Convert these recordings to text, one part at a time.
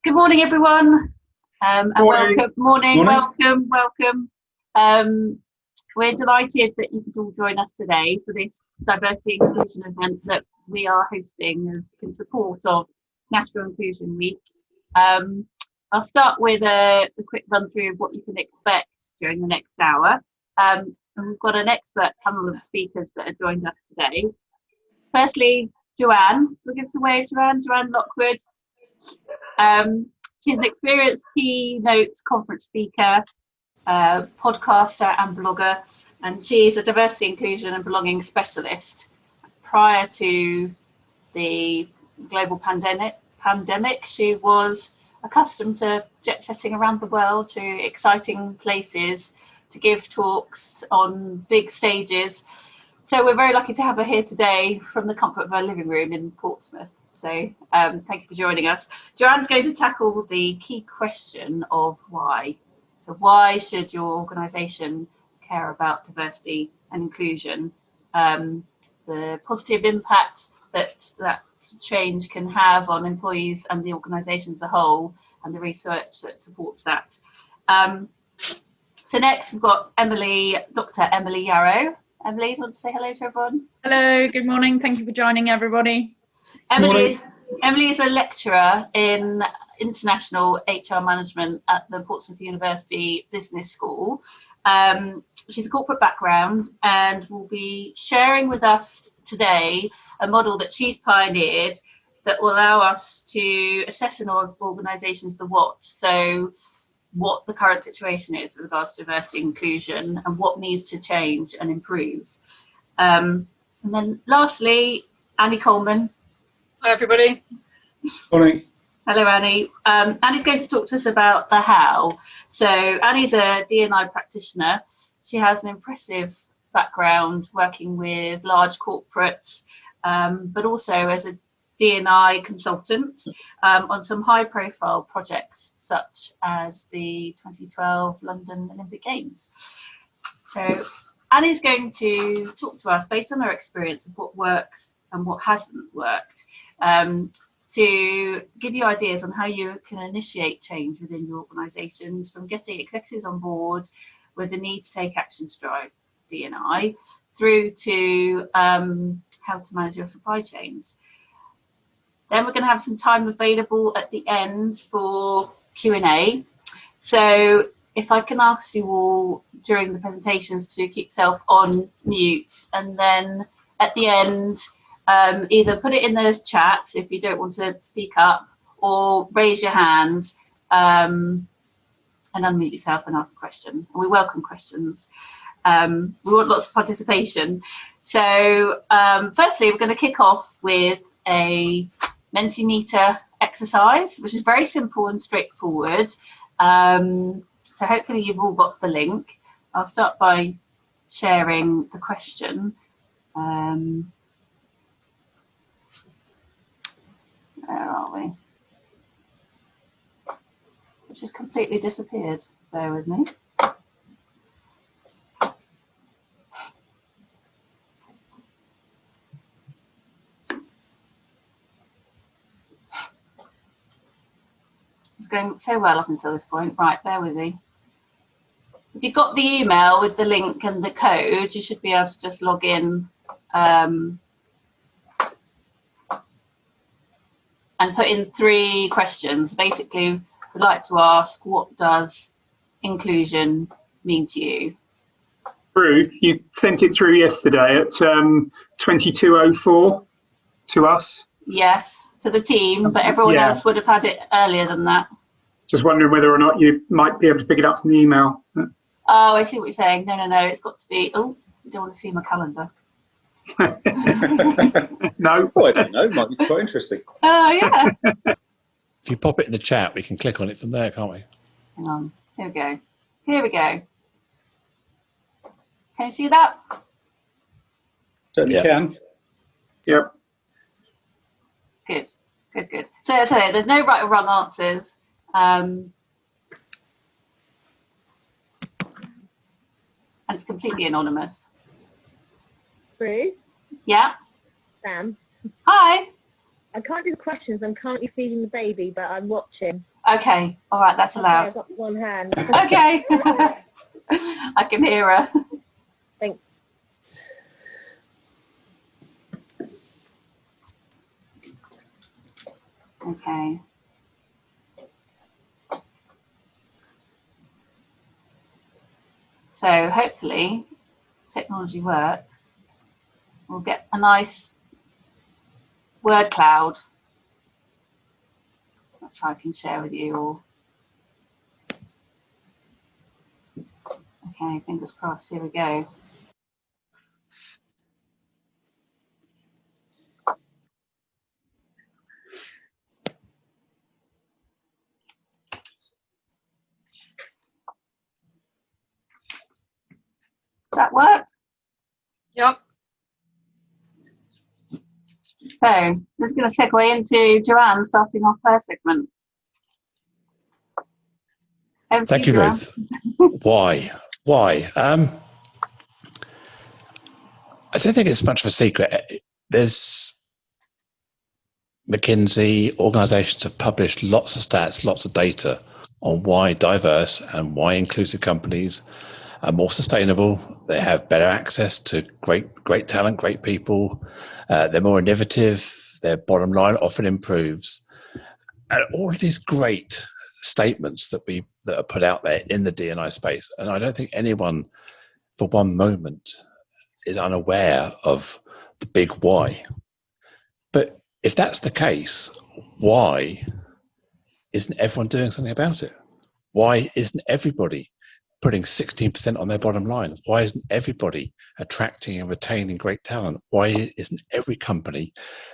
Good morning, everyone, and Morning. welcome. We're delighted that you could all join us today for this diversity inclusion event that we are hosting as in support of National Inclusion Week. I'll start with a quick run through of what you can expect during the next hour. And we've got an expert panel of speakers that have joined us today. Firstly, Joanne, we'll give us a wave, Joanne Lockwood. She's an experienced keynotes conference speaker, podcaster and blogger, and she is a diversity, inclusion and belonging specialist. Prior to the global pandemic, she was accustomed to jet setting around the world to exciting places to give talks on big stages. So we're very lucky to have her here today from the comfort of our living room in Portsmouth. So thank you for joining us. Joanne's going to tackle the key question of why. So why should your organisation care about diversity and inclusion? The positive impact that change can have on employees and the organisation as a whole, and the research that supports that. So next we've got Dr. Emily Yarrow. Emily, do you want to say hello to everyone? Hello, good morning. Thank you for joining, everybody. Emily is a lecturer in international HR management at the Portsmouth University Business School. She's a corporate background and will be sharing with us today a model that she's pioneered that will allow us to assess in our organisations the what. So what the current situation is with regards to diversity and inclusion and what needs to change and improve. And then lastly, Annie Coleman. Hi, everybody. Morning. Hello, Annie. Annie's going to talk to us about the how. So Annie's a D&I practitioner. She has an impressive background working with large corporates, but also as a D&I consultant on some high-profile projects such as the 2012 London Olympic Games. So Annie's going to talk to us based on her experience of what works and what hasn't worked, to give you ideas on how you can initiate change within your organisations, from getting executives on board with the need to take action to drive D&I, through to how to manage your supply chains. Then we're going to have some time available at the end for Q&A. So if I can ask you all during the presentations to keep yourself on mute, and then at the end, either put it in the chat if you don't want to speak up, or raise your hand and unmute yourself and ask a question. We welcome questions. We want lots of participation. So firstly, we're going to kick off with a Mentimeter exercise, which is very simple and straightforward. So hopefully you've all got the link. I'll start by sharing the question. Where are we? Which has completely disappeared. Bear with me. It's going so well up until this point. Right, bear with me. If you've got the email with the link and the code, you should be able to just log in and put in 3 questions. Basically, we'd like to ask, what does inclusion mean to you? Ruth, you sent it through yesterday at 22:04 to us. Yes, to the team, but everyone else would have had it earlier than that. Just wondering whether or not you might be able to pick it up from the email. Oh, I see what you're saying. No, it's got to be, oh, you don't want to see my calendar. No. Oh, I don't know. Might be quite interesting. Oh, yeah. If you pop it in the chat, we can click on it from there, can't we? Hang on. Here we go. Here we go. Can you see that? Certainly can. Yep. Good. So there's no right or wrong answers. And it's completely anonymous. Ruth? Yeah? Sam? Hi. I can't do the questions. I'm currently feeding the baby, but I'm watching. Okay, all right, that's Okay, allowed. I've got one hand. Okay, I can hear her. Thank Okay. So hopefully technology works. We'll get a nice word cloud, which I can share with you all. Okay, fingers crossed, here we go. That worked? Yep. So this is going to segue into Joanne starting off her segment. Over to Thank you, Joanne. Ruth. Why? I don't think it's much of a secret. There's McKinsey, organizations have published lots of stats, lots of data on why diverse and why inclusive companies are more sustainable. They have better access to great talent, great people. They're more innovative. Their bottom line often improves. And all of these great statements that are put out there in the D&I space. And I don't think anyone for one moment is unaware of the big why. But if that's the case, why isn't everyone doing something about it? Why isn't everybody putting 16% on their bottom line? Why isn't everybody attracting and retaining great talent? Why isn't every company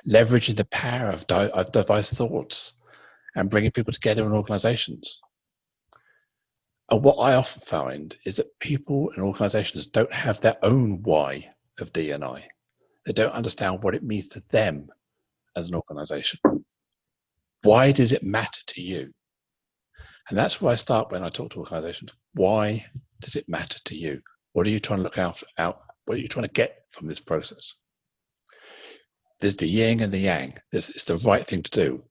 leveraging the power of diverse thoughts and bringing people together in organizations? And what I often find is that people and organizations don't have their own why of D&I. They don't understand what it means to them as an organization. Why does it matter to you? And that's where I start when I talk to organizations. Why does it matter to you? What are you trying to look out? What are you trying to get from this process? There's the yin and the yang. It's the right thing to do.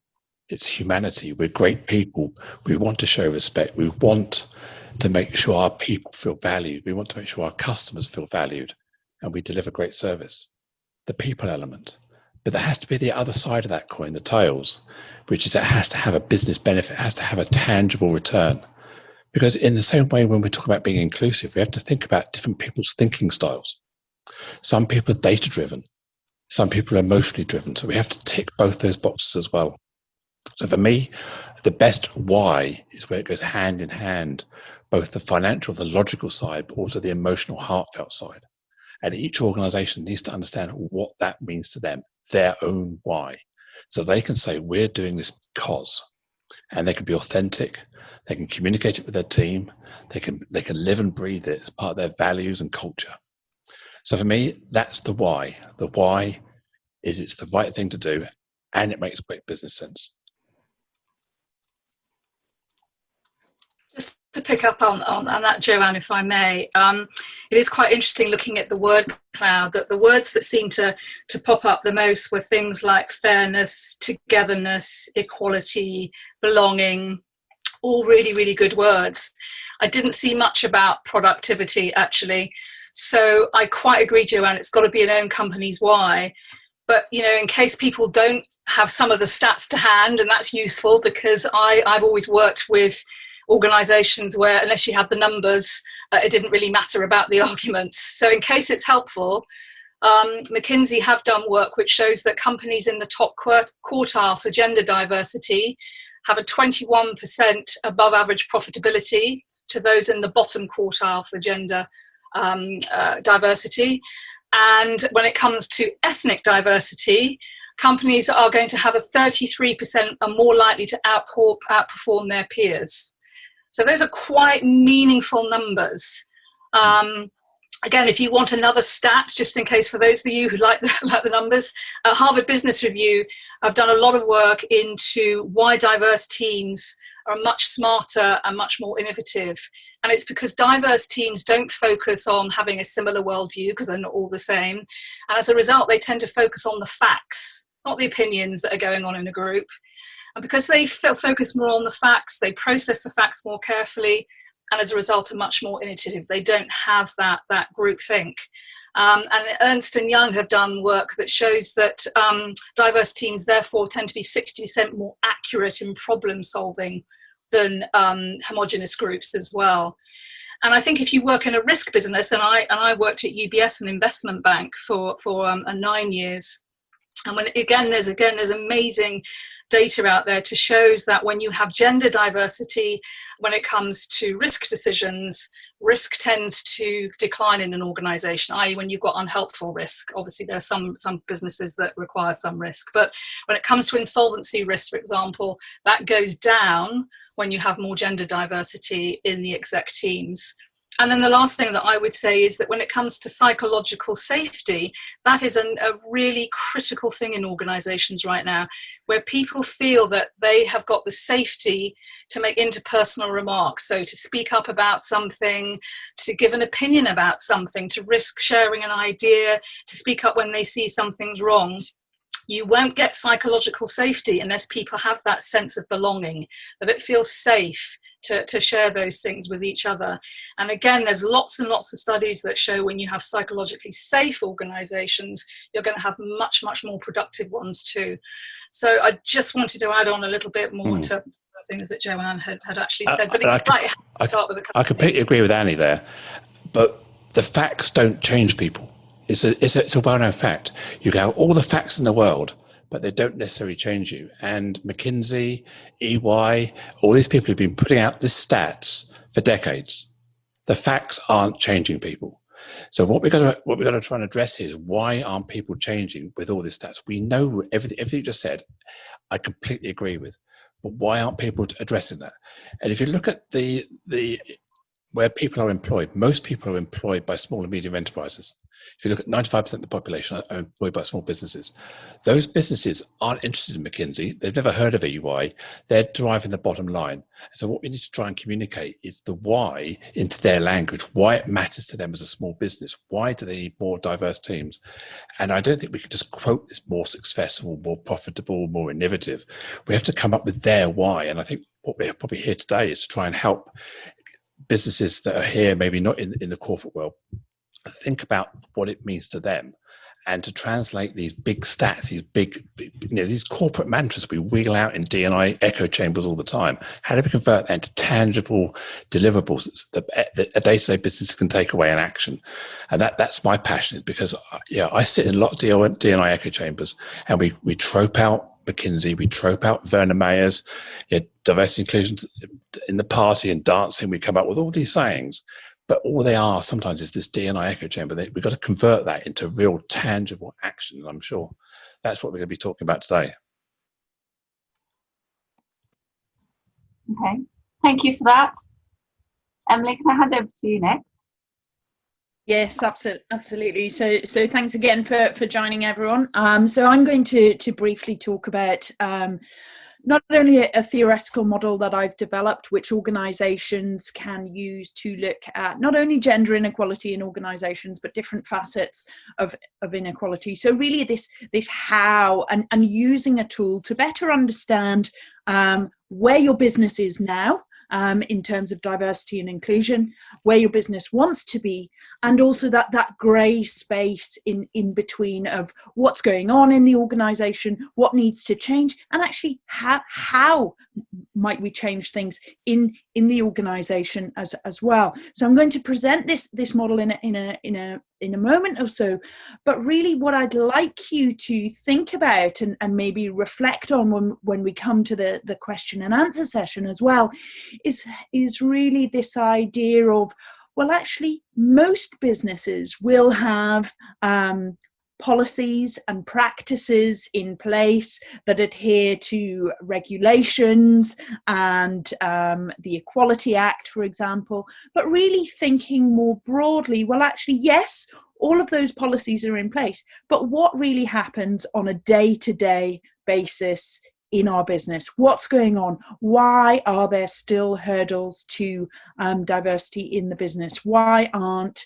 It's humanity. We're great people. We want to show respect. We want to make sure our people feel valued. We want to make sure our customers feel valued, and we deliver great service. The people element. But there has to be the other side of that coin, the tails, which is it has to have a business benefit, it has to have a tangible return. Because in the same way, when we talk about being inclusive, we have to think about different people's thinking styles. Some people are data-driven. Some people are emotionally driven. So we have to tick both those boxes as well. So for me, the best why is where it goes hand in hand, both the financial, the logical side, but also the emotional, heartfelt side. And each organization needs to understand what that means to them, their own why. So they can say, we're doing this because, and they can be authentic. They can communicate it with their team. They can live and breathe it as part of their values and culture. So for me, that's the why. The why is it's the right thing to do, and it makes great business sense. Just to pick up on that, Joanne, if I may, it is quite interesting looking at the word cloud, that the words that seem to pop up the most were things like fairness, togetherness, equality, belonging, all really, really good words. I didn't see much about productivity, actually. So I quite agree, Joanne, it's got to be an own company's why. But, you know, in case people don't have some of the stats to hand, and that's useful because I've always worked with organisations where unless you had the numbers, it didn't really matter about the arguments. So in case it's helpful, McKinsey have done work which shows that companies in the top quartile for gender diversity have a 21% above average profitability to those in the bottom quartile for gender diversity. And when it comes to ethnic diversity, companies are going to have a 33% are more likely to outperform their peers. So those are quite meaningful numbers. Again, if you want another stat, just in case for those of you who like the numbers, Harvard Business Review have done a lot of work into why diverse teams are much smarter and much more innovative. And it's because diverse teams don't focus on having a similar worldview because they're not all the same. And as a result, they tend to focus on the facts, not the opinions that are going on in a group. And because they focus more on the facts, they process the facts more carefully, and as a result are much more innovative. They don't have that group think. And Ernst & Young have done work that shows that diverse teams therefore tend to be 60% more accurate in problem solving than homogenous groups as well. And I think if you work in a risk business, and I worked at UBS, an investment bank, for 9 years, and there's amazing data out there to shows that when you have gender diversity, when it comes to risk decisions, risk tends to decline in an organization, i.e. when you've got unhelpful risk. Obviously there are some businesses that require some risk, but when it comes to insolvency risk, for example, that goes down when you have more gender diversity in the exec teams. And then the last thing that I would say is that when it comes to psychological safety, that is a really critical thing in organizations right now, where people feel that they have got the safety to make interpersonal remarks. So to speak up about something, to give an opinion about something, to risk sharing an idea, to speak up when they see something's wrong. You won't get psychological safety unless people have that sense of belonging, that it feels safe to share those things with each other. And again, there's lots and lots of studies that show when you have psychologically safe organizations, you're going to have much, much more productive ones too. So I just wanted to add on a little bit more to the things that Joanne had actually said. But I completely agree with Annie there, but the facts don't change people. It's a well-known fact. You can have all the facts in the world, but they don't necessarily change you. And McKinsey, EY, all these people who've been putting out these stats for decades. The facts aren't changing people. So what we're going to try and address here is, why aren't people changing with all these stats? We know everything you just said, I completely agree with, but why aren't people addressing that? And if you look at the where people are employed, most people are employed by small and medium enterprises. If you look at 95% of the population are employed by small businesses. Those businesses aren't interested in McKinsey. They've never heard of EY. They're driving the bottom line. So what we need to try and communicate is the why into their language, why it matters to them as a small business. Why do they need more diverse teams? And I don't think we can just quote this more successful, more profitable, more innovative. We have to come up with their why. And I think what we're probably here today is to try and help businesses that are here, maybe not in the corporate world, think about what it means to them, and to translate these big stats, these corporate mantras we wheel out in D&I echo chambers all the time. How do we convert that into tangible deliverables that a day-to-day business can take away in action? And that's my passion, because I sit in a lot of D&I echo chambers, and we trope out McKinsey, we trope out Werner Mayer's diversity inclusion in the party and dancing. We come up with all these sayings, but all they are sometimes is this D&I echo chamber. We've got to convert that into real tangible action. And I'm sure that's what we're going to be talking about today. Okay, thank you for that. Emily, can I hand over to you next? Yes, absolutely. So thanks again for joining, everyone. So I'm going to briefly talk about not only a theoretical model that I've developed, which organizations can use to look at not only gender inequality in organizations, but different facets of inequality. So really this how, and using a tool to better understand where your business is now, in terms of diversity and inclusion, where your business wants to be, and also that grey space in between of what's going on in the organization, what needs to change, and actually how might we change things in the organization as well. So I'm going to present this model in a moment or so, but really what I'd like you to think about and maybe reflect on when we come to the question and answer session as well is really this idea of, well, actually most businesses will have policies and practices in place that adhere to regulations and the Equality Act, for example, but really thinking more broadly, well, actually, yes, all of those policies are in place, but what really happens on a day-to-day basis in our business. What's going on? Why are there still hurdles to diversity in the business? Why aren't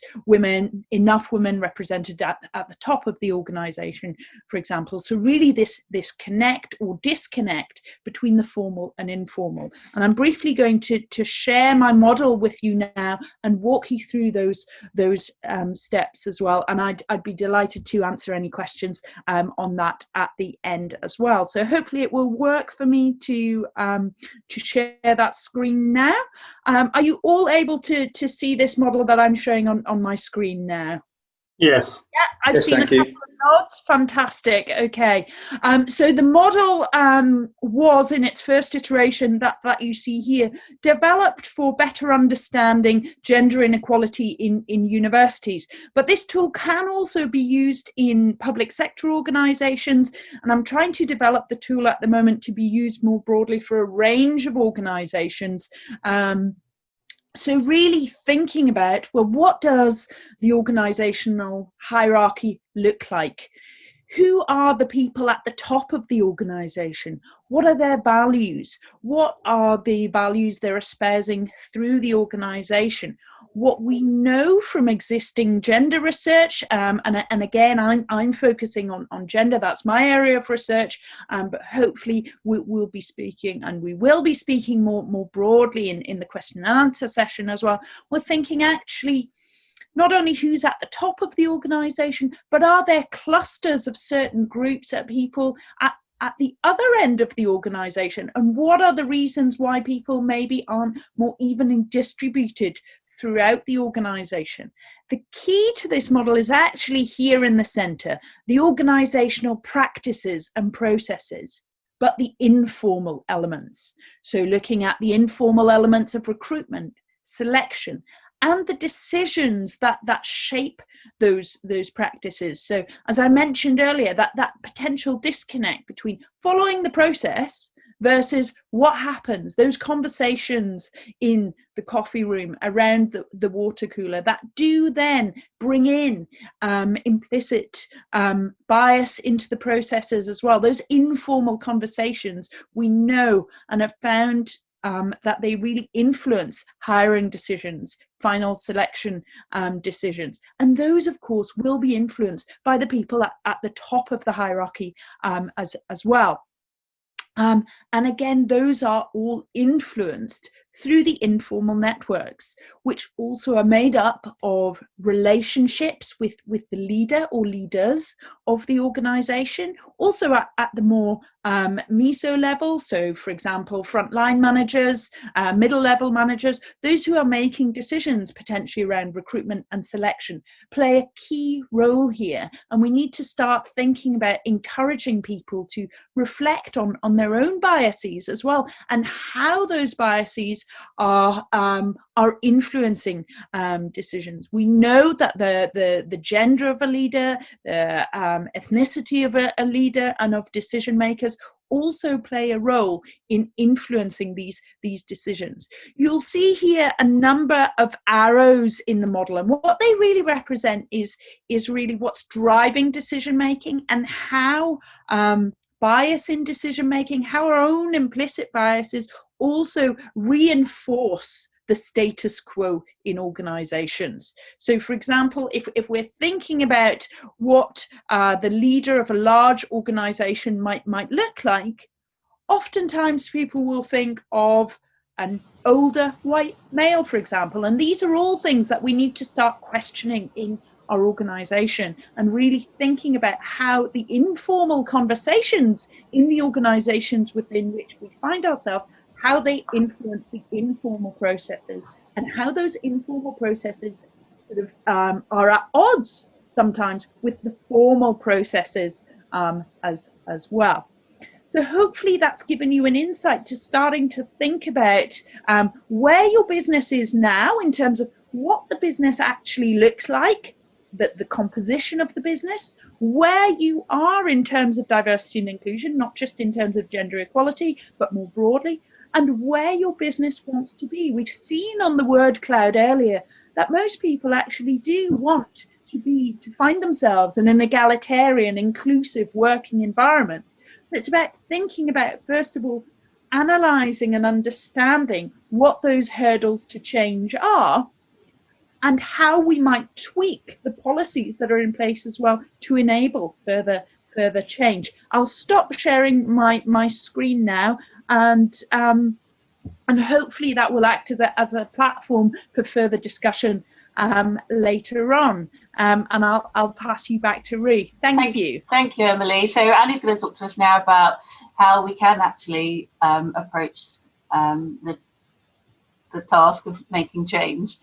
enough women represented at the top of the organization, for example? So really this connect or disconnect between the formal and informal. And I'm briefly going to share my model with you now and walk you through those steps as well. And I'd be delighted to answer any questions on that at the end as well. So hopefully it will work for me to share that screen now. Are you all able to see this model that I'm showing on my screen now? Yes. Yeah, I've Yes, seen a thank you. couple of nods. Fantastic. Okay. So the model was in its first iteration that you see here, developed for better understanding gender inequality in universities. But this tool can also be used in public sector organizations. And I'm trying to develop the tool at the moment to be used more broadly for a range of organizations. So really thinking about, well, what does the organizational hierarchy look like? Who are the people at the top of the organization? What are their values? What are the values they're espousing through the organization? What we know from existing gender research, and again, I'm focusing on gender, that's my area of research, but hopefully we will be speaking more broadly in the question and answer session as well. We're thinking actually, not only who's at the top of the organization, but are there clusters of certain groups of people at the other end of the organization? And what are the reasons why people maybe aren't more evenly distributed throughout the organization? The key to this model is actually here in the center, the organizational practices and processes, but the informal elements. So looking at the informal elements of recruitment, selection, and the decisions that shape those practices. So as I mentioned earlier, that potential disconnect between following the process versus what happens, those conversations in the coffee room, around the water cooler, that do then bring in implicit bias into the processes as well. Those informal conversations, we know and have found that they really influence hiring decisions, final selection decisions. And those, of course, will be influenced by the people at the top of the hierarchy as well. And again, those are all influenced through the informal networks, which also are made up of relationships with the leader or leaders of the organization, also at the more meso level. So for example, frontline managers, middle level managers, those who are making decisions potentially around recruitment and selection play a key role here. And we need to start thinking about encouraging people to reflect on their own biases as well, and how those biases are influencing decisions. We know that the gender of a leader, the ethnicity of a leader, and of decision makers also play a role in influencing these decisions. You'll see here a number of arrows in the model, and what they really represent is really what's driving decision making, and how bias in decision making, how our own implicit biases also reinforce the status quo in organizations. So for example, if we're thinking about what the leader of a large organization might look like, oftentimes people will think of an older white male, for example, and these are all things that we need to start questioning in our organization, and really thinking about how the informal conversations in the organizations within which we find ourselves, how they influence the informal processes, and how those informal processes sort of are at odds sometimes with the formal processes as well. So hopefully that's given you an insight to starting to think about where your business is now in terms of what the business actually looks like, the composition of the business, where you are in terms of diversity and inclusion, not just in terms of gender equality, but more broadly, and where your business wants to be. We've seen on the word cloud earlier that most people actually do want to find themselves in an egalitarian, inclusive working environment. It's about thinking about, first of all, analysing and understanding what those hurdles to change are and how we might tweak the policies that are in place as well to enable further change. I'll stop sharing my screen now, and hopefully that will act as a platform for further discussion later on. And I'll pass you back to Ruth. Thank you. Thank you, Emily. So Annie's going to talk to us now about how we can actually approach the task of making change.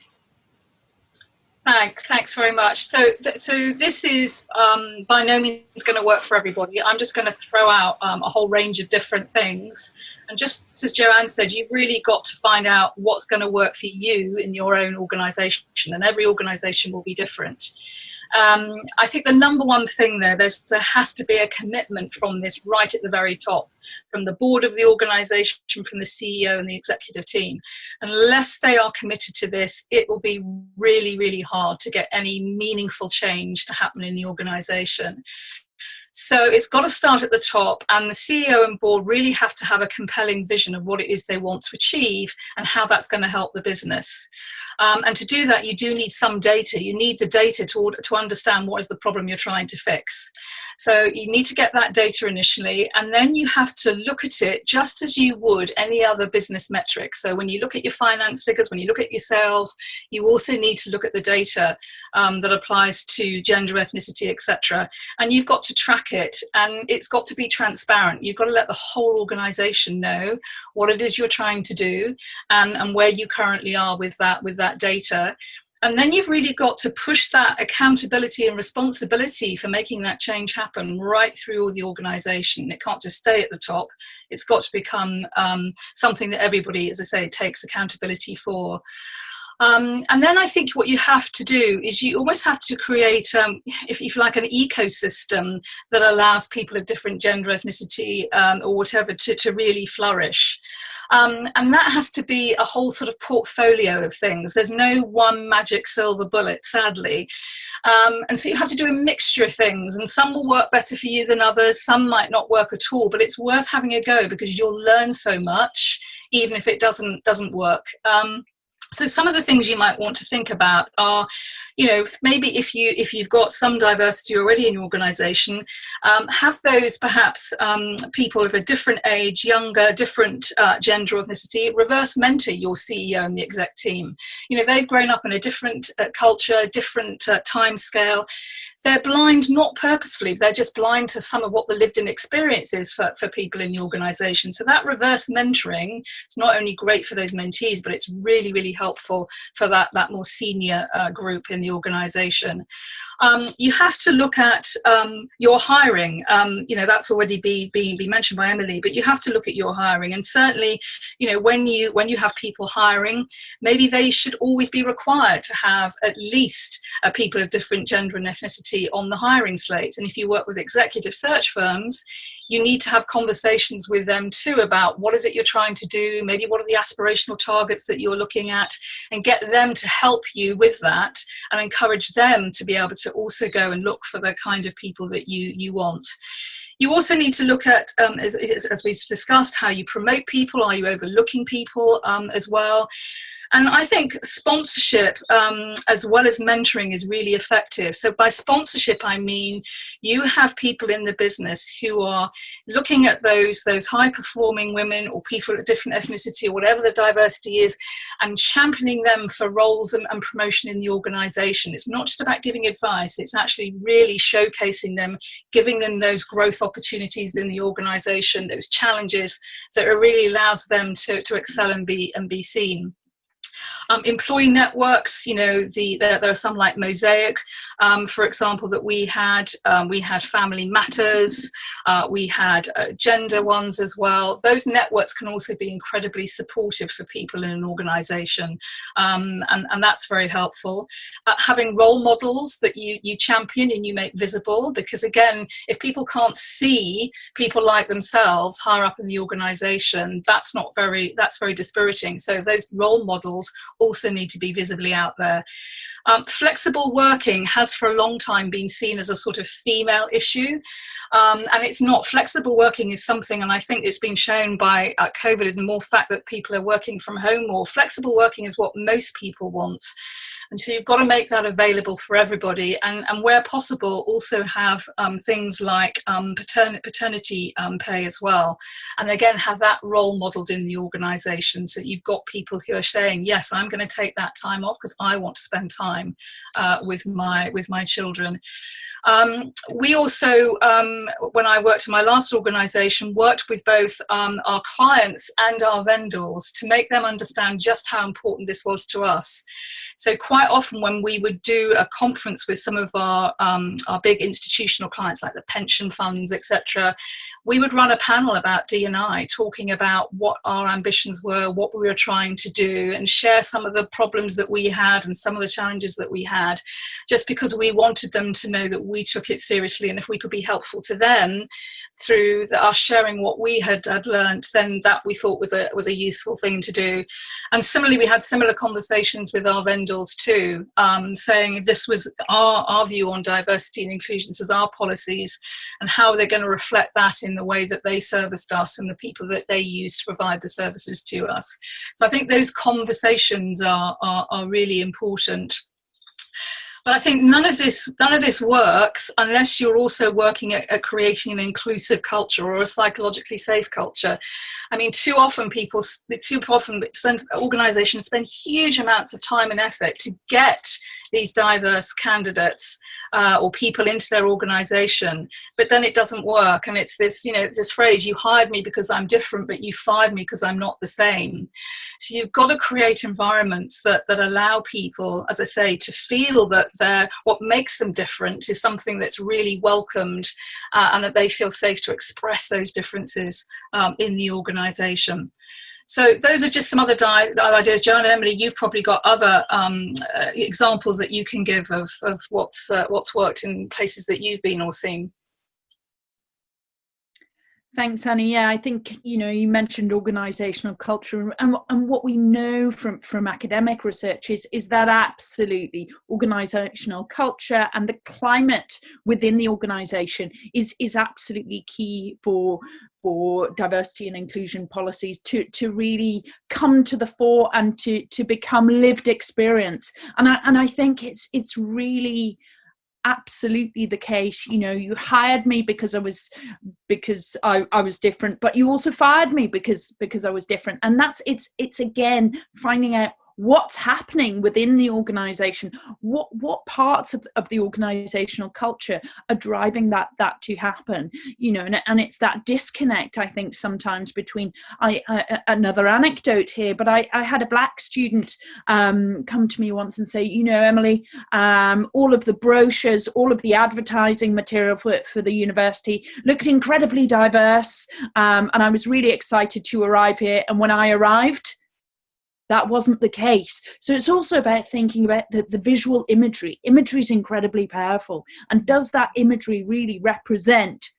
Thanks very much. So this is by no means going to work for everybody. I'm just going to throw out a whole range of different things. And just as Joanne said, you've really got to find out what's going to work for you in your own organisation, and every organisation will be different. I think the number one thing there has to be a commitment from this right at the very top, from the board of the organisation, from the CEO and the executive team. Unless they are committed to this, it will be really, really hard to get any meaningful change to happen in the organisation. So it's got to start at the top, and the CEO and board really have to have a compelling vision of what it is they want to achieve and how that's going to help the business. And to do that, you do need some data. You need the data to understand what is the problem you're trying to fix. So you need to get that data initially, and then you have to look at it just as you would any other business metric. So when you look at your finance figures, when you look at your sales, you also need to look at the data that applies to gender, ethnicity, etc. And you've got to track it, and it's got to be transparent. You've got to let the whole organisation know what it is you're trying to do and where you currently are with that data. And then you've really got to push that accountability and responsibility for making that change happen right through all the organisation. It can't just stay at the top. It's got to become something that everybody, as I say, takes accountability for. And then I think what you have to do is you almost have to create, if you like, an ecosystem that allows people of different gender, ethnicity, or whatever to really flourish. And that has to be a whole sort of portfolio of things. There's no one magic silver bullet, sadly. And so you have to do a mixture of things, and some will work better for you than others. Some might not work at all, but it's worth having a go because you'll learn so much, even if it doesn't work. So some of the things you might want to think about are, maybe if you've got some diversity already in your organisation, have those perhaps people of a different age, younger, different gender or ethnicity, reverse mentor your CEO and the exec team. They've grown up in a different culture, different time scale. They're blind, not purposefully, they're just blind to some of what the lived in experience is for people in the organisation. So that reverse mentoring is not only great for those mentees, but it's really, really helpful for that more senior group in the organisation. You have to look at your hiring. That's already been mentioned by Emily, but you have to look at your hiring. And certainly, when you have people hiring, maybe they should always be required to have at least people of different gender and ethnicity on the hiring slate. And if you work with executive search firms, you need to have conversations with them too about what is it you're trying to do, maybe what are the aspirational targets that you're looking at, and get them to help you with that and encourage them to be able to also go and look for the kind of people that you want. You also need to look at, as we've discussed, how you promote people. Are you overlooking people as well? And I think sponsorship as well as mentoring is really effective. So by sponsorship, I mean you have people in the business who are looking at those high-performing women or people of different ethnicity or whatever the diversity is and championing them for roles and promotion in the organisation. It's not just about giving advice, it's actually really showcasing them, giving them those growth opportunities in the organisation, those challenges that really allows them to excel and be seen. Employee networks, there are some like Mosaic, for example, that we had Family Matters, we had gender ones as well. Those networks can also be incredibly supportive for people in an organisation, and that's very helpful. Having role models that you champion and you make visible, because again, if people can't see people like themselves higher up in the organisation, that's very dispiriting. So those role models also need to be visibly out there. Flexible working has for a long time been seen as a sort of female issue. And it's not. Flexible working is something, and I think it's been shown by COVID and the more fact that people are working from home more. Flexible working is what most people want. And so you've got to make that available for everybody, and where possible also have things like paternity pay as well. And again, have that role modelled in the organisation, so you've got people who are saying, yes, I'm going to take that time off because I want to spend time with my children. We also, when I worked in my last organisation, worked with both our clients and our vendors to make them understand just how important this was to us. So quite often when we would do a conference with some of our big institutional clients like the pension funds, etc., we would run a panel about D&I, talking about what our ambitions were, what we were trying to do, and share some of the problems that we had and some of the challenges that we had, just because we wanted them to know that we took it seriously, and if we could be helpful to them through us sharing what we had learned, then that we thought was a useful thing to do. And similarly, we had similar conversations with our vendors too, saying this was our view on diversity and inclusion, this was our policies, and how they're going to reflect that in the way that they serviced us and the people that they used to provide the services to us. So I think those conversations are really important. But I think none of this works unless you're also working at creating an inclusive culture or a psychologically safe culture. I mean, too often organisations spend huge amounts of time and effort to get these diverse candidates or people into their organisation, but then it doesn't work. And it's this, this phrase, you hired me because I'm different, but you fired me because I'm not the same. So you've got to create environments that allow people, as I say, to feel that what makes them different is something that's really welcomed, and that they feel safe to express those differences in the organisation. So those are just some other ideas. Joanne and Emily, you've probably got other examples that you can give of what's worked in places that you've been or seen. Thanks, Annie. Yeah, I think, you mentioned organisational culture, and what we know from academic research is that absolutely organisational culture and the climate within the organisation is absolutely key for diversity and inclusion policies to really come to the fore and to become lived experience. And I think it's really absolutely the case. You hired me because I was different, but you also fired me because I was different. And it's again finding out what's happening within the organization, what parts of the organizational culture are driving that to happen, and it's that disconnect, I think, sometimes between another anecdote here, but I had a Black student come to me once and say, Emily, all of the brochures, all of the advertising material for the university looked incredibly diverse, and I was really excited to arrive here, and when I arrived, that wasn't the case. So it's also about thinking about the visual imagery. Imagery is incredibly powerful. And does that imagery really represent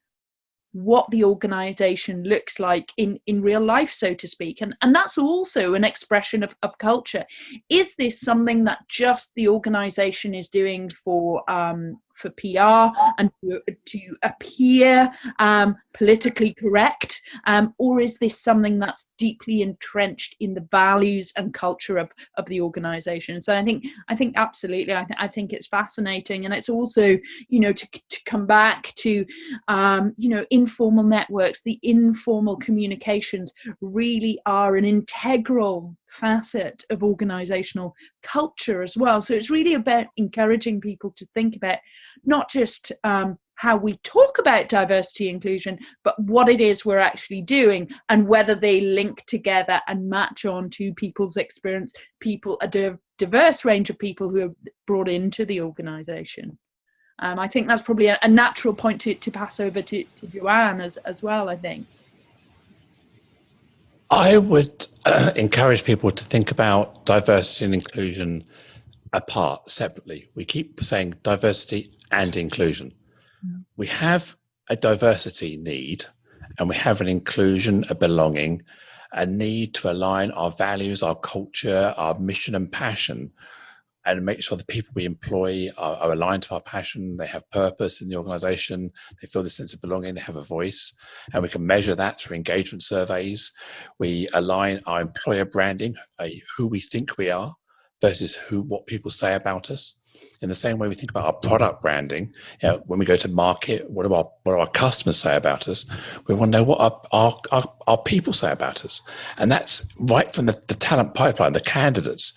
what the organization looks like in real life, so to speak? And that's also an expression of culture. Is this something that just the organization is doing for PR and to appear politically correct, or is this something that's deeply entrenched in the values and culture of the organization? So I think absolutely, I think it's fascinating. And it's also, to come back to informal networks, the informal communications really are an integral facet of organizational culture as well. So it's really about encouraging people to think about not just how we talk about diversity inclusion, but what it is we're actually doing and whether they link together and match on to people's experience, a diverse range of people who are brought into the organization. I think that's probably a natural point to pass over to Joanne as well, I think. I would encourage people to think about diversity and inclusion apart, separately. We keep saying diversity and inclusion. We have a diversity need, and we have an inclusion, a belonging, a need to align our values, our culture, our mission and passion, and make sure the people we employ are aligned to our passion, they have purpose in the organization, they feel the sense of belonging, they have a voice, and we can measure that through engagement surveys. We align our employer branding, who we think we are versus what people say about us. In the same way we think about our product branding, when we go to market, what do our customers say about us? We want to know what our people say about us. And that's right from the talent pipeline, the candidates,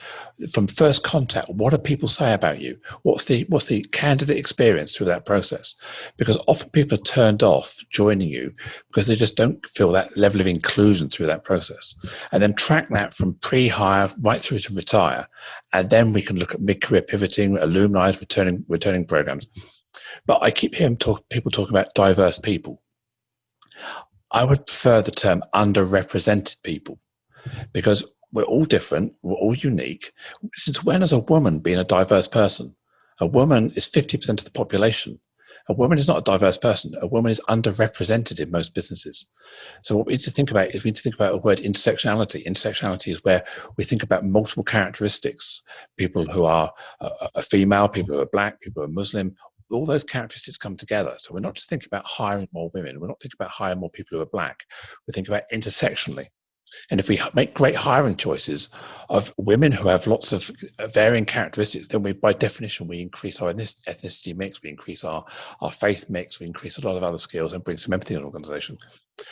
from first contact. What do people say about you? What's the candidate experience through that process? Because often people are turned off joining you because they just don't feel that level of inclusion through that process. And then track that from pre-hire right through to retire. And then we can look at mid-career pivoting, alumni, returning programs. But I keep hearing people talking about diverse people. I would prefer the term underrepresented people, because we're all different, we're all unique. Since when has a woman been a diverse person? A woman is 50% of the population. A woman is not a diverse person. A woman is underrepresented in most businesses. So what we need to think about is we need to think about a word intersectionality. Intersectionality is where we think about multiple characteristics. People who are a female, people who are black, people who are Muslim, all those characteristics come together. So we're not just thinking about hiring more women. We're not thinking about hiring more people who are black. We're thinking about intersectionally. And if we make great hiring choices of women who have lots of varying characteristics, then we, by definition, we increase our ethnicity mix, we increase our faith mix, we increase a lot of other skills and bring some empathy in an organization.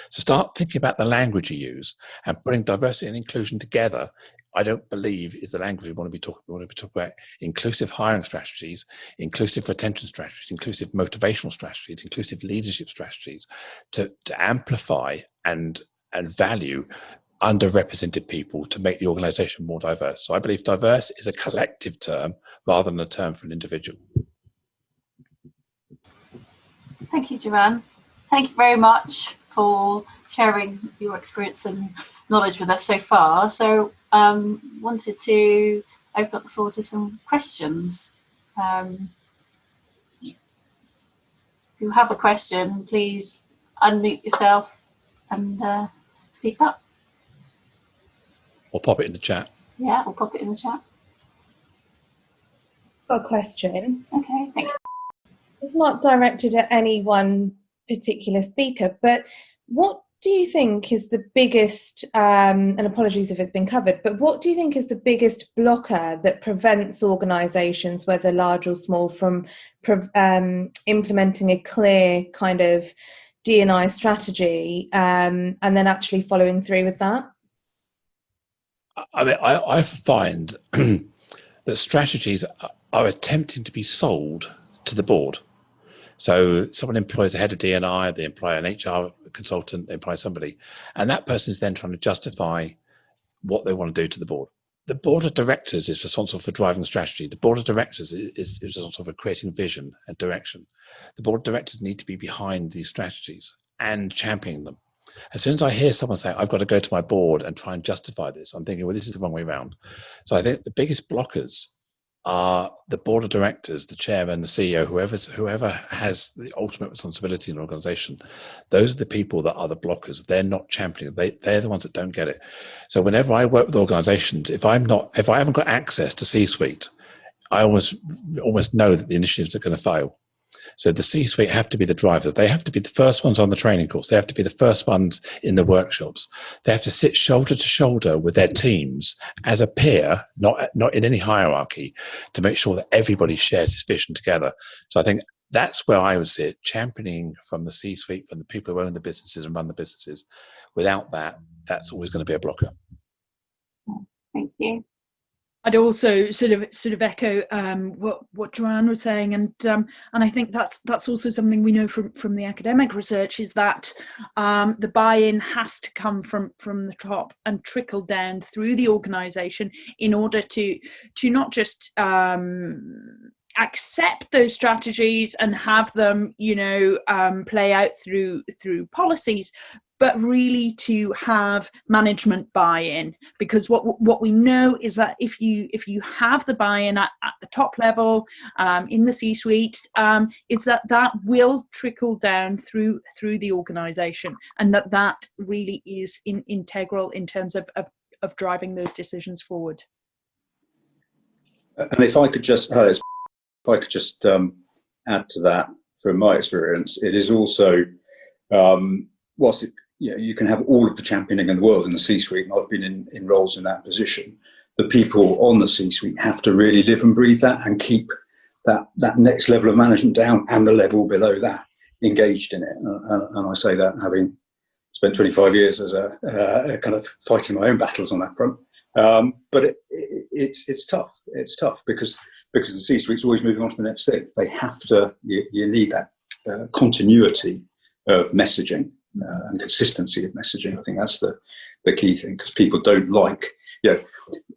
So start thinking about the language you use, and putting diversity and inclusion together, I don't believe is the language we want to be talking. We want to be talking about inclusive hiring strategies, inclusive retention strategies, inclusive motivational strategies, inclusive leadership strategies to amplify and value underrepresented people to make the organization more diverse. So I believe diverse is a collective term rather than a term for an individual. Thank you, Joanne. Thank you very much for sharing your experience and knowledge with us so far. So wanted to open up the floor to some questions. If you have a question, please unmute yourself and speak up. Or pop it in the chat. Yeah, or pop it in the chat. Got a question. Okay, thank you. It's not directed at any one particular speaker, but what do you think is the biggest, and apologies if it's been covered, but what do you think is the biggest blocker that prevents organisations, whether large or small, from implementing a clear kind of D&I strategy and then actually following through with that? I mean, I find that strategies are attempting to be sold to the board. So someone employs a head of D&I, they employ an HR consultant, they employ somebody, and that person is then trying to justify what they want to do to the board. The board of directors is responsible for driving strategy. The board of directors is responsible for creating vision and direction. The board of directors need to be behind these strategies and championing them. As soon as I hear someone say, I've got to go to my board and try and justify this, I'm thinking, well, this is the wrong way around. So I think the biggest blockers are the board of directors, the chairman, the CEO, whoever has the ultimate responsibility in an organization. Those are the people that are the blockers. They're not championing. They're the ones that don't get it. So whenever I work with organizations, if I haven't got access to C-suite, I almost know that the initiatives are going to fail. So the C-suite have to be the drivers. They have to be the first ones on the training course. They have to be the first ones in the workshops. They have to sit shoulder to shoulder with their teams as a peer, not in any hierarchy, to make sure that everybody shares this vision together. So I think that's where I would see it, championing from the C-suite, from the people who own the businesses and run the businesses. Without that, that's always going to be a blocker. Thank you. I'd also sort of echo what Joanne was saying, and I think that's also something we know from the academic research, is that the buy-in has to come from the top and trickle down through the organisation in order to not just accept those strategies and have them play out through policies, but really to have management buy-in, because what we know is that if you have the buy-in at the top level in the C-suite, is that will trickle down through the organisation, and that really is integral in terms of driving those decisions forward. And if I could just, add to that from my experience, it is also, whilst you can have all of the championing in the world in the C-suite, and I've been in roles in that position, the people on the C-suite have to really live and breathe that and keep that next level of management down and the level below that engaged in it. And I say that having spent 25 years as a kind of fighting my own battles on that front. But it's tough. It's tough because the C-suite's always moving on to the next thing. They have to. You need that continuity of messaging and consistency of messaging. I think that's the key thing, because people don't like.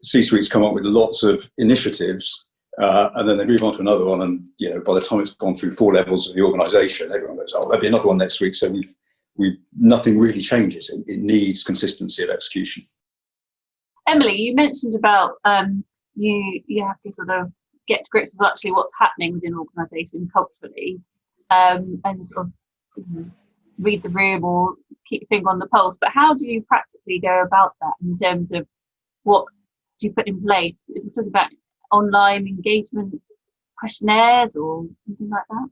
C-suites come up with lots of initiatives, and then they move on to another one, and by the time it's gone through 4 levels of the organisation, everyone goes, "Oh, there'll be another one next week." So nothing really changes. It needs consistency of execution. Emily, you mentioned about you have to sort of get to grips with actually what's happening within an organisation culturally, and sort of read the room or keep your finger on the pulse. But how do you practically go about that in terms of what do you put in place? If we're talking about online engagement questionnaires or something like that.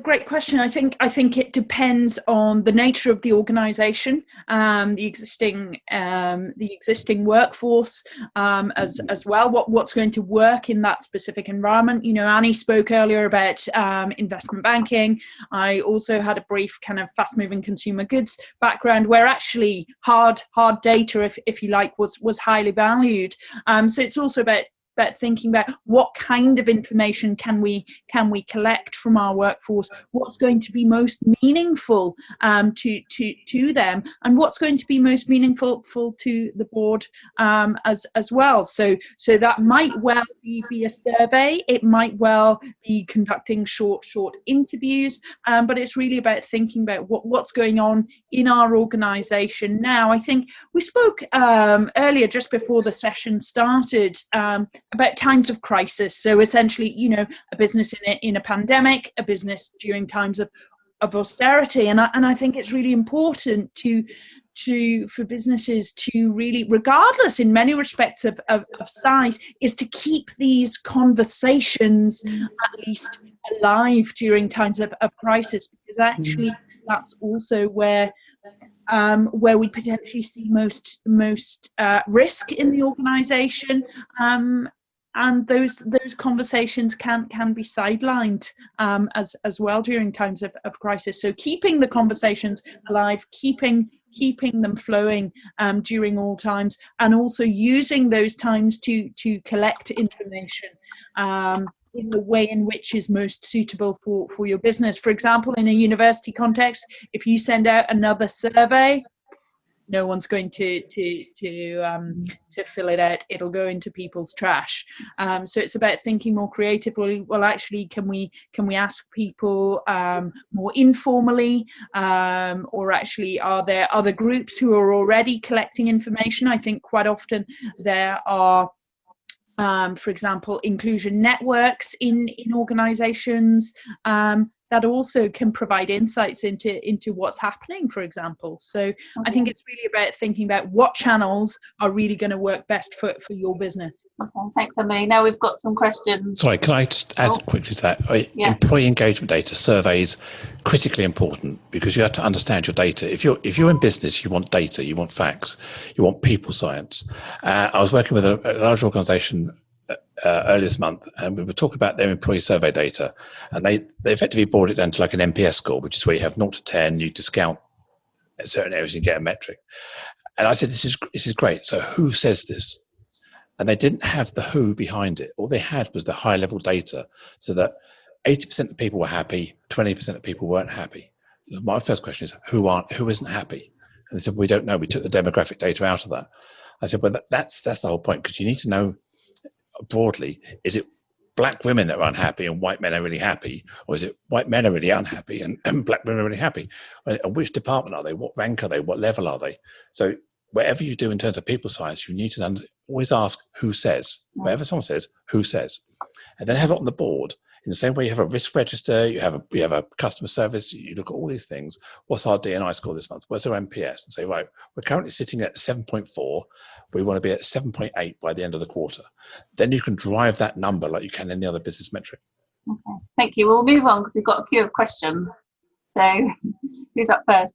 Great question. I think it depends on the nature of the organisation, the existing workforce, as well. What's going to work in that specific environment? Annie spoke earlier about investment banking. I also had a brief kind of fast-moving consumer goods background, where actually hard data, if you like, was highly valued. So it's also about thinking about what kind of information can we collect from our workforce, what's going to be most meaningful to them, and what's going to be most meaningful to the board as well. So that might well be a survey, it might well be conducting short interviews, but it's really about thinking about what's going on in our organisation now. I think we spoke earlier, just before the session started, about times of crisis. So essentially, a business in a pandemic, a business during times of austerity, and I think it's really important for businesses to really, regardless in many respects of size, is to keep these conversations at least alive during times of crisis, because actually that's also where we potentially see most risk in the organisation, and those conversations can be sidelined as well during times of crisis. So keeping the conversations alive, keeping them flowing during all times, and also using those times to collect information in the way in which is most suitable for your business. For example, in a university context, if you send out another survey, no one's going to fill it out. It'll go into people's trash. So it's about thinking more creatively. Well, actually, can we ask people more informally, or actually, are there other groups who are already collecting information? I think quite often there are, for example, inclusion networks in organisations that also can provide insights into what's happening, for example. So I think it's really about thinking about what channels are really going to work best for your business. Okay, thanks, Emily. Now we've got some questions. Sorry, can I just add quickly to that? Employee engagement data surveys, critically important, because you have to understand your data. If you're in business, you want data, you want facts, you want people science. I was working with a large organisation earlier this month, and we were talking about their employee survey data, and they effectively boiled it down to like an NPS score, which is where you have 0 to 10, you discount certain areas and get a metric. And I said, this is great. So who says this? And they didn't have the who behind it. All they had was the high level data, so that 80% of people were happy, 20% of people weren't happy. My first question is, who isn't happy? And they said, we don't know. We took the demographic data out of that. I said, well, that's the whole point, because you need to know broadly, is it black women that are unhappy and white men are really happy, or is it white men are really unhappy and black women are really happy? And which department are they? What rank are they? What level are they? So whatever you do in terms of people science, you need to always ask who says. Wherever someone says, who says? And then have it on the board. In the same way you have a risk register, you have a customer service, you look at all these things. What's our D&I score this month? What's our MPS? And say, right, we're currently sitting at 7.4. We want to be at 7.8 by the end of the quarter. Then you can drive that number like you can any other business metric. Okay, thank you. We'll move on because we've got a queue of questions. So who's up first?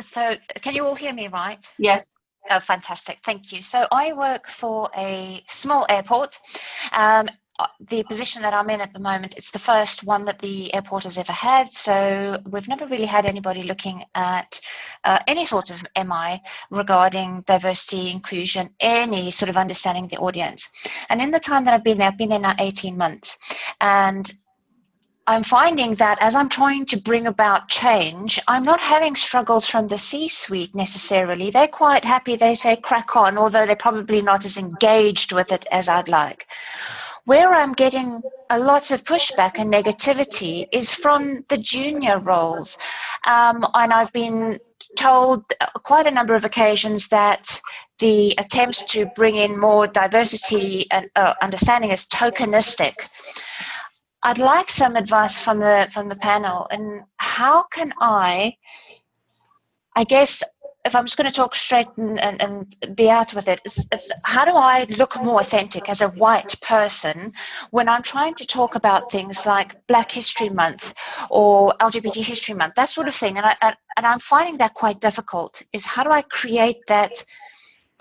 So can you all hear me right? Yes. Oh, fantastic. Thank you. So I work for a small airport. The position that I'm in at the moment, it's the first one that the airport has ever had. So we've never really had anybody looking at any sort of MI regarding diversity, inclusion, any sort of understanding the audience. And in the time that I've been there now 18 months. And I'm finding that as I'm trying to bring about change, I'm not having struggles from the C-suite necessarily. They're quite happy. They say crack on, although they're probably not as engaged with it as I'd like. Where I'm getting a lot of pushback and negativity is from the junior roles. And I've been told quite a number of occasions that the attempts to bring in more diversity and understanding is tokenistic. I'd like some advice from the panel, and how can I guess, if I'm just going to talk straight and be out with it, it's how do I look more authentic as a white person when I'm trying to talk about things like Black History Month or LGBT History Month, that sort of thing, and I'm finding that quite difficult. Is how do I create that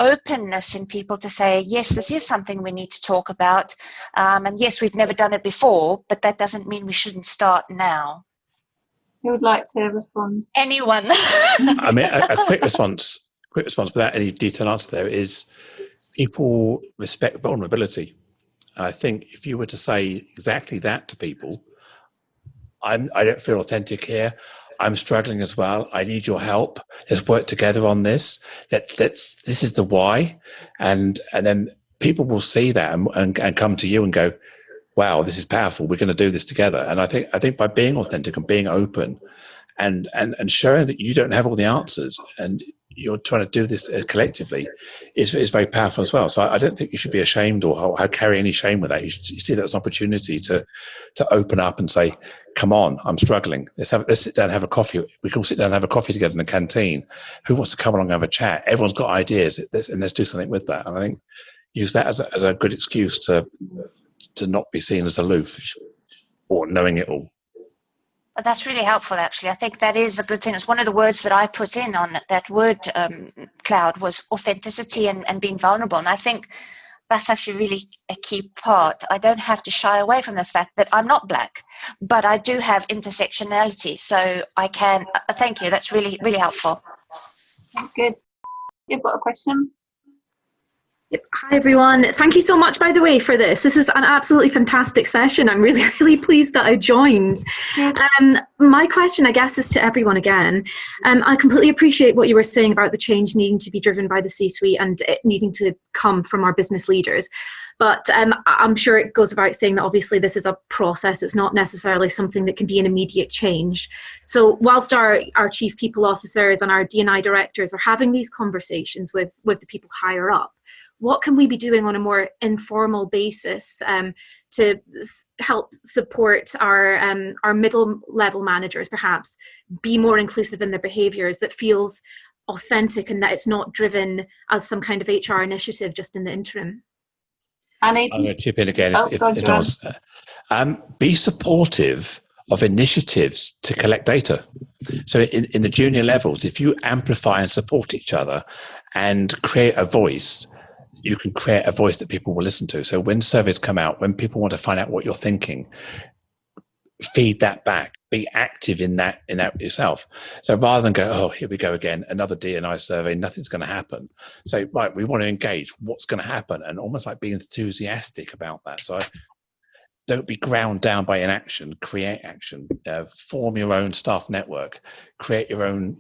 openness in people to say, yes, this is something we need to talk about, and yes, we've never done it before, but that doesn't mean we shouldn't start now. Who would like to respond? Anyone? I mean, a quick response without any detailed answer there is people respect vulnerability. And I think if you were to say exactly that to people, I don't feel authentic here. I'm struggling as well. I need your help. Let's work together on this. This is the why. And then people will see that and come to you and go, wow, this is powerful. We're going to do this together. And I think by being authentic and being open and showing that you don't have all the answers and you're trying to do this collectively is very powerful as well. So I don't think you should be ashamed or carry any shame with that. You see that as an opportunity to open up and say, come on, I'm struggling. Let's sit down and have a coffee. We can all sit down and have a coffee together in the canteen. Who wants to come along and have a chat? Everyone's got ideas, and let's do something with that. And I think use that as a good excuse to not be seen as aloof or knowing it all. That's really helpful, actually. I think that is a good thing. It's one of the words that I put in on that word cloud was authenticity and being vulnerable. And I think that's actually really a key part. I don't have to shy away from the fact that I'm not Black, but I do have intersectionality. So I can, thank you. That's really, really helpful. Good. You've got a question? Hi everyone. Thank you so much, by the way, for this. This is an absolutely fantastic session. I'm really, really pleased that I joined. My question, I guess, is to everyone again. I completely appreciate what you were saying about the change needing to be driven by the C-suite and it needing to come from our business leaders. But I'm sure it goes without saying that obviously this is a process. It's not necessarily something that can be an immediate change. So whilst our chief people officers and our D&I directors are having these conversations with the people higher up, what can we be doing on a more informal basis to help support our middle level managers perhaps be more inclusive in their behaviours that feels authentic and that it's not driven as some kind of HR initiative just in the interim? Annie? I'm going to chip in again. Be supportive of initiatives to collect data. So in the junior levels, if you amplify and support each other and create a voice, you can create a voice that people will listen to. So when surveys come out, when people want to find out what you're thinking, feed that back. Be active in that yourself. So rather than go, oh, here we go again, another D&I survey, nothing's going to happen. So right, we want to engage. What's going to happen? And almost like be enthusiastic about that. So don't be ground down by inaction. Create action. Form your own staff network. Create your own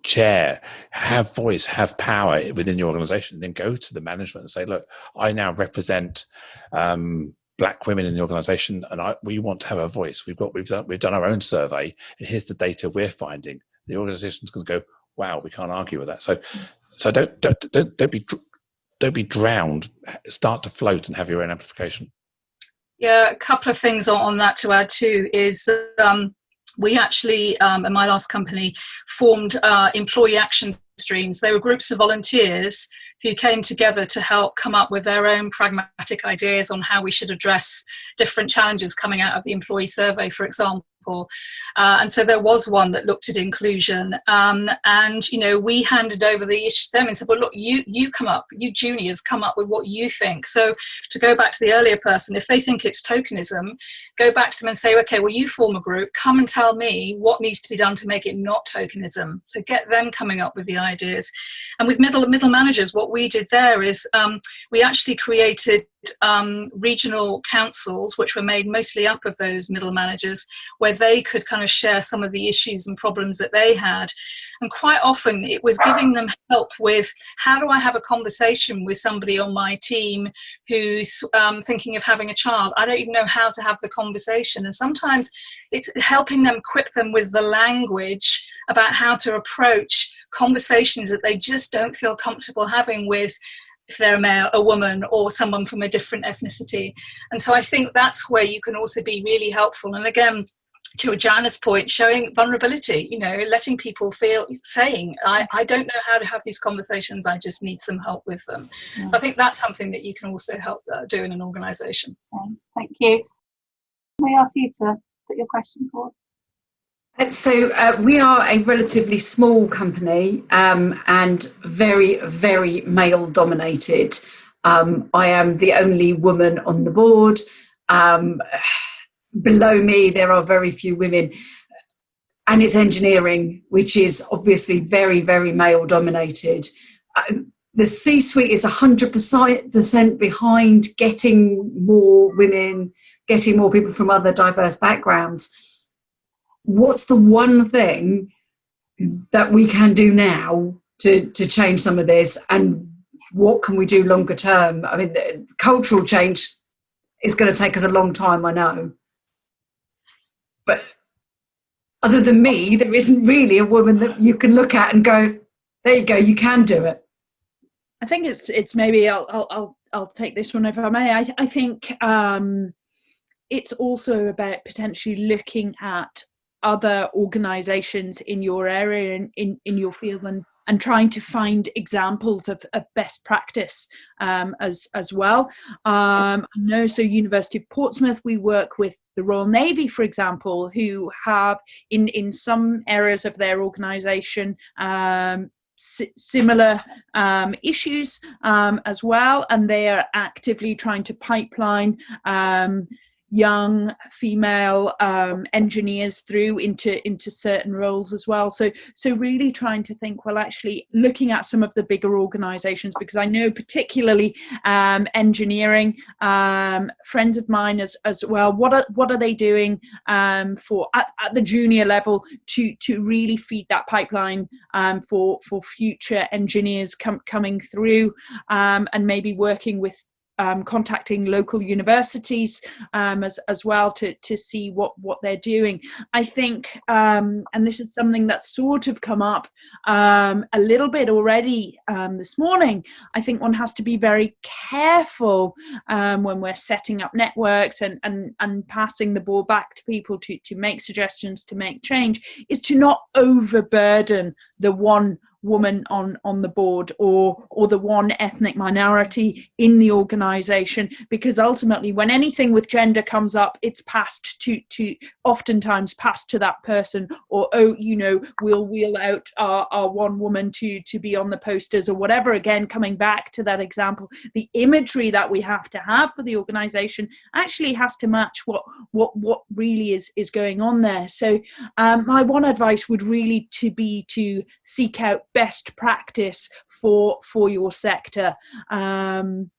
chair, have voice, have power within your organization, then go to the management and say, look, I now represent Black women in the organization and we want to have a voice. We've done our own survey and here's the data we're finding. The organization's going to go, wow, we can't argue with that. So don't be drowned. Start to float and have your own amplification. Yeah, a couple of things on that to add too is we actually, in my last company, formed employee action streams. They were groups of volunteers who came together to help come up with their own pragmatic ideas on how we should address different challenges coming out of the employee survey, for example. And so there was one that looked at inclusion, and we handed over the issue to them and said, well, look, you come up, you juniors come up with what you think. So to go back to the earlier person, if they think it's tokenism, go back to them and say, okay, well, you form a group, come and tell me what needs to be done to make it not tokenism. So get them coming up with the ideas. And with middle managers, what we did there is we actually created regional councils, which were made mostly up of those middle managers, where they could kind of share some of the issues and problems that they had. And quite often it was giving them help with, how do I have a conversation with somebody on my team who's thinking of having a child? I don't even know how to have the conversation. And sometimes it's helping them, equip them with the language about how to approach conversations that they just don't feel comfortable having with, if they're a male, a woman, or someone from a different ethnicity. And so I think that's where you can also be really helpful. And again, to Joanna's point, showing vulnerability, letting people feel, saying, I don't know how to have these conversations, I just need some help with them. Yeah. So I think that's something that you can also help do in an organisation. Thank you. May I ask you to put your question forward? So we are a relatively small company and very, very male dominated. I am the only woman on the board. Below me, there are very few women. And it's engineering, which is obviously very, very male dominated. The C-suite is 100% behind getting more women, getting more people from other diverse backgrounds. What's the one thing that we can do now to change some of this, and what can we do longer term? I mean, cultural change is going to take us a long time, I know. But other than me, there isn't really a woman that you can look at and go, there you go, you can do it. I think it's maybe I'll take this one if I may. I think it's also about potentially looking at other organisations in your area and in your field, and trying to find examples of best practice as well. I know, so University of Portsmouth, we work with the Royal Navy, for example, who have in some areas of their organisation similar issues as well, and they are actively trying to pipeline young female engineers through into certain roles as well. So really trying to think, well, actually looking at some of the bigger organisations, because I know particularly engineering, friends of mine as well, what are they doing for at the junior level to really feed that pipeline for future engineers coming through, and maybe working with contacting local universities as well to see what they're doing. I think, and this is something that's sort of come up a little bit already this morning, I think one has to be very careful when we're setting up networks and passing the ball back to people to make suggestions, to make change, is to not overburden the one woman on the board or the one ethnic minority in the organization, because ultimately when anything with gender comes up, it's passed to oftentimes passed to that person, or we'll wheel out our one woman to be on the posters or whatever. Again, coming back to that example, the imagery that we have to have for the organization actually has to match what really is going on there. So my one advice would really be to seek out best practice for your sector, and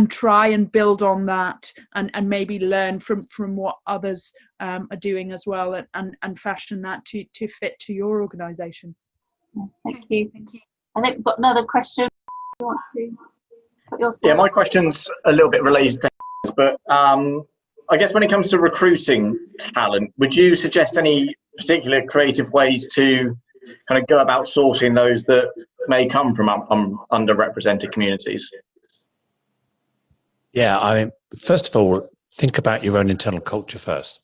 try and build on that, and maybe learn from what others are doing as well, and fashion that to fit to your organisation. Thank you. I think we've got another question. You want to put yours forward? Yeah, my question's a little bit related to this, but I guess when it comes to recruiting talent, would you suggest any particular creative ways to kind of go about sourcing those that may come from underrepresented communities? Yeah, I mean, first of all, think about your own internal culture first.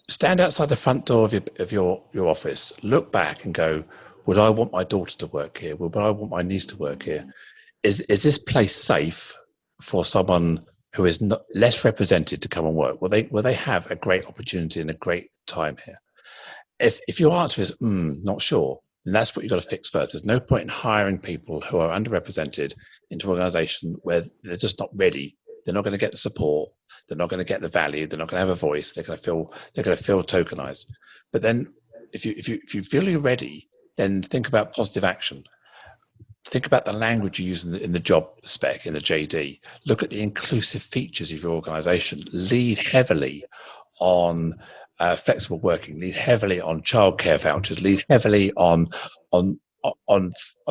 Stand outside the front door of your office, look back and go, would I want my daughter to work here? Would I want my niece to work here? Is this place safe for someone who is not less represented to come and work? Will they have a great opportunity and a great time here? If your answer is not sure, then that's what you've got to fix first. There's no point in hiring people who are underrepresented into an organisation where they're just not ready. They're not going to get the support. They're not going to get the value. They're not going to have a voice. They're going to feel tokenized. But then, if you feel you're ready, then think about positive action. Think about the language you use in the job spec, in the JD. Look at the inclusive features of your organisation. Lead heavily on flexible working. Lead heavily on childcare vouchers. Lead heavily on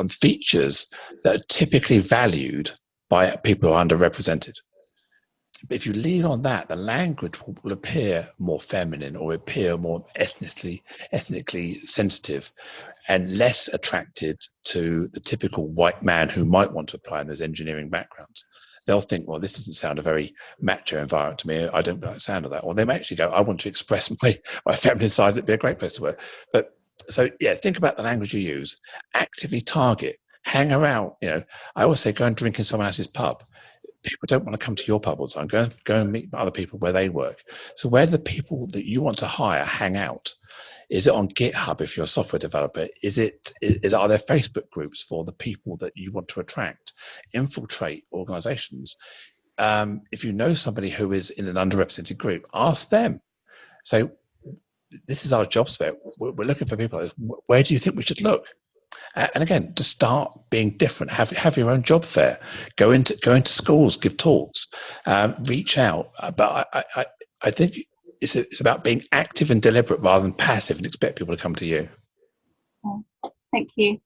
features that are typically valued by people who are underrepresented. But if you lean on that, the language will appear more feminine or appear more ethnically sensitive and less attracted to the typical white man who might want to apply in those engineering backgrounds. They'll think, well, this doesn't sound a very macho environment to me. I don't like the sound of that. Or they may actually go, I want to express my feminine side. It'd be a great place to work. But so, yeah, think about the language you use. Actively target. Hang around. I always say, go and drink in someone else's pub. People don't want to come to your pub all the time. Go and meet other people where they work. So where do the people that you want to hire hang out? Is it on GitHub if you're a software developer? Are there Facebook groups for the people that you want to attract? Infiltrate organizations. If you know somebody who is in an underrepresented group, ask them. So this is our job spec. We're looking for people like this. Where do you think we should look? And again, to start being different, have your own job fair, go into schools, give talks, reach out. But I think it's about being active and deliberate rather than passive and expect people to come to you. Thank you.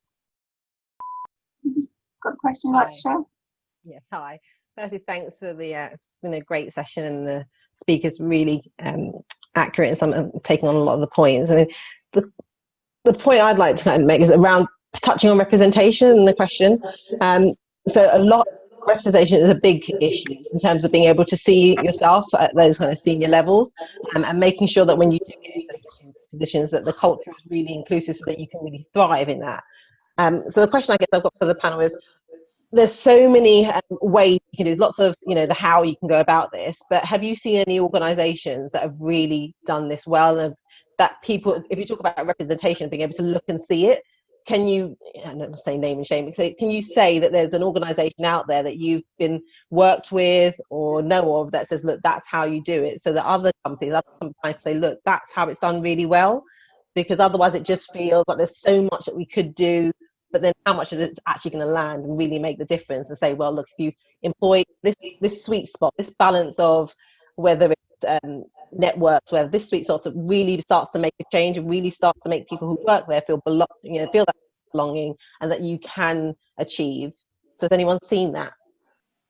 Got a question you'd like to share? Yes, hi. Firstly, thanks for it's been a great session and the speaker's really accurate and some taking on a lot of the points. I mean, the point I'd like to kind of make is around touching on representation in the question. So a lot of representation is a big issue in terms of being able to see yourself at those kind of senior levels and making sure that when you do get positions that the culture is really inclusive so that you can really thrive in that. So the question I guess I've got for the panel is, there's so many ways you can do. There's lots of, the how you can go about this, but have you seen any organisations that have really done this well? And that people, if you talk about representation, being able to look and see it, can you, I'm not saying name and shame, can you say that there's an organisation out there that you've been worked with or know of that says, look, that's how you do it, so that other companies can say, look, that's how it's done really well? Because otherwise it just feels like there's so much that we could do, but then how much of it's actually going to land and really make the difference and say, well, look, if you employ this sweet spot, this balance of whether it's networks, where this sweet spot really starts to make a change and really starts to make people who work there feel feel that belonging and that you can achieve. So has anyone seen that?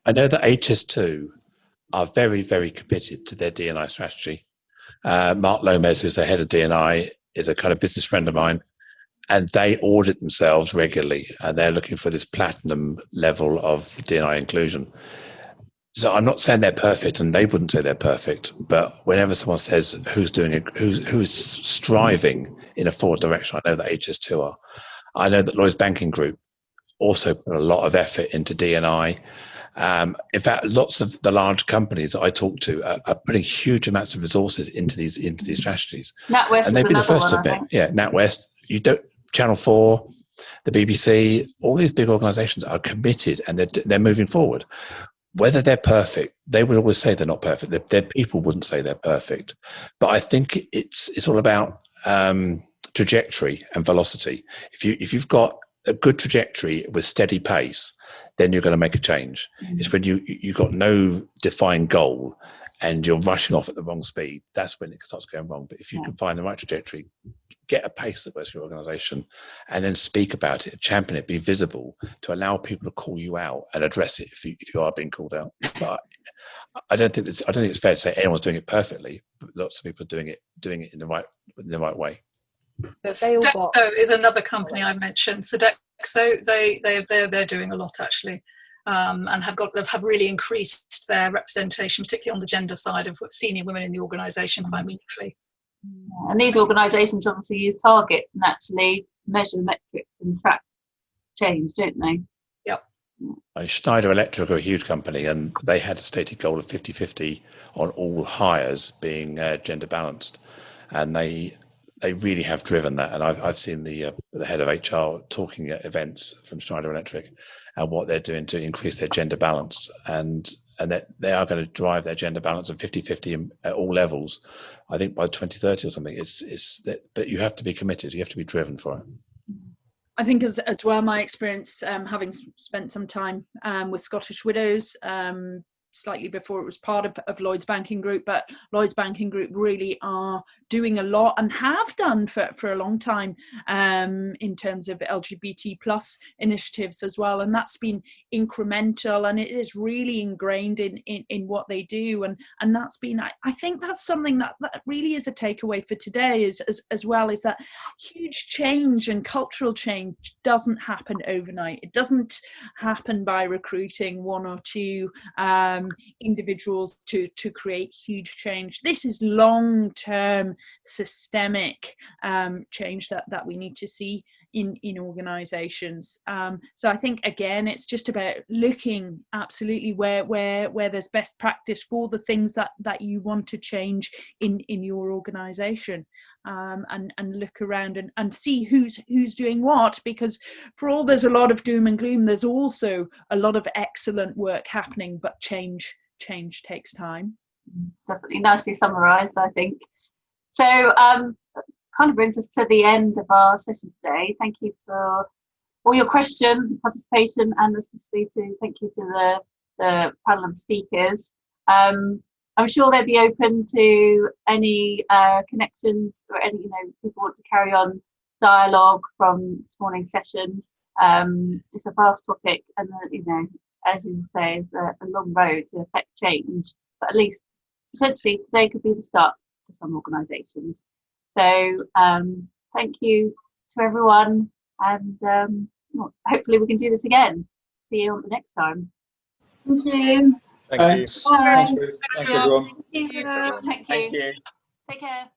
I know that HS2 are very, very committed to their D&I strategy. Mark Lomez, who's the head of D&I, is a kind of business friend of mine, and they audit themselves regularly, and they're looking for this platinum level of D&I inclusion. So I'm not saying they're perfect, and they wouldn't say they're perfect, but whenever someone says who's doing it, who's striving in a forward direction, I know that HS2 are. I know that Lloyds Banking Group also put a lot of effort into D&I. In fact, lots of the large companies that I talk to are putting huge amounts of resources into these strategies. NatWest, and they'd be the first to admit, NatWest, Channel 4, the BBC, all these big organisations are committed and they're moving forward. Whether they're perfect, they would always say they're not perfect. Their people wouldn't say they're perfect. But I think it's all about trajectory and velocity. If you've got a good trajectory with steady pace, then you're going to make a change. It's when you've got no defined goal and you're rushing off at the wrong speed, that's when it starts going wrong. But if you can find the right trajectory, get a pace that works for your organisation, and then speak about it, champion it, be visible, to allow people to call you out and address it if you are being called out. But I don't think it's fair to say anyone's doing it perfectly, but lots of people are doing it in the right way. Sodexo is another company I mentioned. Sodexo, they're doing a lot actually. and have really increased their representation, particularly on the gender side of senior women in the organisation, quite meaningfully. And these organisations obviously use targets and actually measure metrics and track change, don't they? Yep. Schneider Electric are a huge company, and they had a stated goal of 50-50 on all hires being gender balanced, and they really have driven that. And I've seen the head of HR talking at events from Schneider Electric and what they're doing to increase their gender balance, and that they are going to drive their gender balance of 50-50 at all levels. I think by 2030 or something. It's that you have to be committed. You have to be driven for it. I think as well, my experience, having spent some time with Scottish Widows, slightly before it was part of Lloyds Banking Group, but Lloyds Banking Group really are doing a lot and have done for a long time in terms of LGBT plus initiatives as well, and that's been incremental, and it is really ingrained in what they do, and that's been, I think that's something that really is a takeaway for today, as well, is that huge change and cultural change doesn't happen overnight. It doesn't happen by recruiting one or two individuals to create huge change. This is long-term systemic change that we need to see in organizations. So I think, again, it's just about looking absolutely where there's best practice for the things that you want to change in your organization, and look around and see who's doing what, because for all there's a lot of doom and gloom, there's also a lot of excellent work happening, but change takes time. Definitely nicely summarised, I think. So kind of brings us to the end of our session today. Thank you for all your questions and participation, and especially thank you to the panel of speakers. I'm sure they'll be open to any connections or any people want to carry on dialogue from this morning's session. It's a vast topic, and as you say, it's a long road to affect change, but at least potentially today could be the start for some organisations. So thank you to everyone, and hopefully we can do this again. See you on the next time. Thank you. Thanks. Bye. Thanks, everyone. Thank you. Thank you. Take care.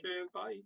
Cheers. Bye.